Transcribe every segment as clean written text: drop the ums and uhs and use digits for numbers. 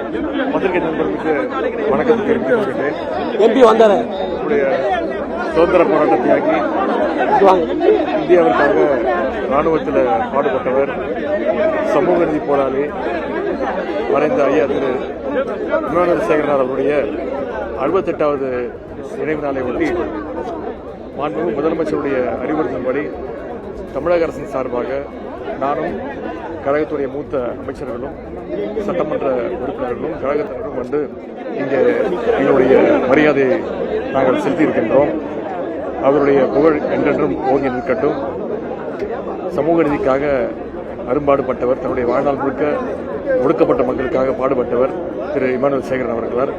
பத்திரிகை நண்பர்களுக்கு வணக்கத்தை தெரிவித்துக் கொள்கிறேன். எம்பி வந்தாரு. சுதந்திர போராட்ட தியாகி, இந்தியாவிற்காக ராணுவத்தில் பாடுபட்டவர், சமூக நீதி போராளி, மறைந்த ஐயா திரு இமானுவேல் சேகரனார் அவருடைய 68வது நினைவு நாளை ஒட்டி மாண்புமிகு முதலமைச்சருடைய அறிவுறுத்தின்படி தமிழக அரசின் சார்பாக நானும் கழகத்துடைய மூத்த அமைச்சர்களும் சட்டமன்ற உறுப்பினர்களும் கழகத்தினரும் வந்து இங்கே எங்களுடைய மரியாதையை நாங்கள் செலுத்தியிருக்கின்றோம். அவருடைய புகழ் என்றென்றும் ஓங்கி நிற்கட்டும். சமூக நீதிக்காக அரும்பாடுபட்டவர், தன்னுடைய வாழ்நாள் முழுக்க ஒடுக்கப்பட்ட மக்களுக்காக பாடுபட்டவர் திரு இமானுவேல் சேகரன் அவர்களார்.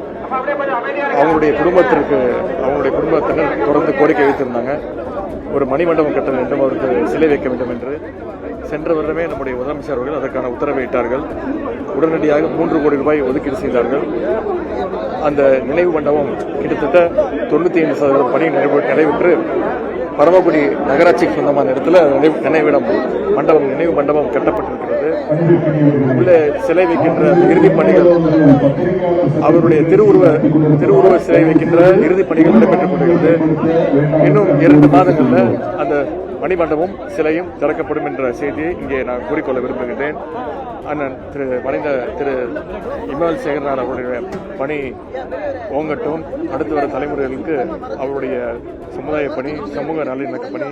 அவங்களுடைய குடும்பத்தினர் தொடர்ந்து கோரிக்கை வைத்திருந்தாங்க. ஒரு மணிமண்டபம் கட்ட வேண்டும், அவருக்கு சிலை வைக்க வேண்டும் என்று. சென்ற வருடமே நம்முடைய முதலமைச்சர் அவர்கள் அதற்கான உத்தரவை இட்டார்கள். உடனடியாக 3 கோடி ரூபாய் ஒதுக்கீடு செய்தார்கள். அந்த நினைவு மண்டபம் கிட்டத்தட்ட 95% பணி நிறைவுற்று பரமக்குடி நகராட்சிக்கு சொந்தமான இடத்துல நினைவு மண்டபம் கட்டப்பட்டிருக்கிறது. உள்ள சிலை வைக்கின்ற இறுதிப் பணிகள், அவருடைய திருவுருவ சிலை வைக்கின்ற இறுதிப் பணிகள் நடைபெற்றுக் கொண்டிருக்கிறது. இன்னும் 2 மாதங்களில் அந்த மணிமண்டபம் சிலையும் திறக்கப்படும் என்ற செய்தியை இங்கே நான் கூறிக்கொள்ள விரும்புகின்றேன். அண்ணன் மறைந்த திரு இமானுவேல் சேகரனார் அவருடைய பணி ஓங்கட்டும். அடுத்து வர தலைமுறைகளுக்கு அவருடைய சமுதாய பணி, சமூக நல்லிணக்க பணி,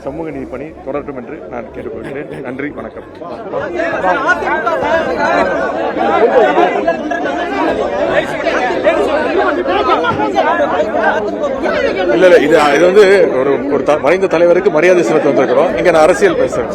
சமூக நீதி பணி தொடரட்டும் என்று நான் கேட்டுக்கொள்கிறேன். நன்றி, வணக்கம். இல்ல இது வந்து ஒரு மறைந்த தலைவருக்கு மரியாதை செலுத்த வந்திருக்கிறோம். இங்க நான் அரசியல் பேசுறேன்.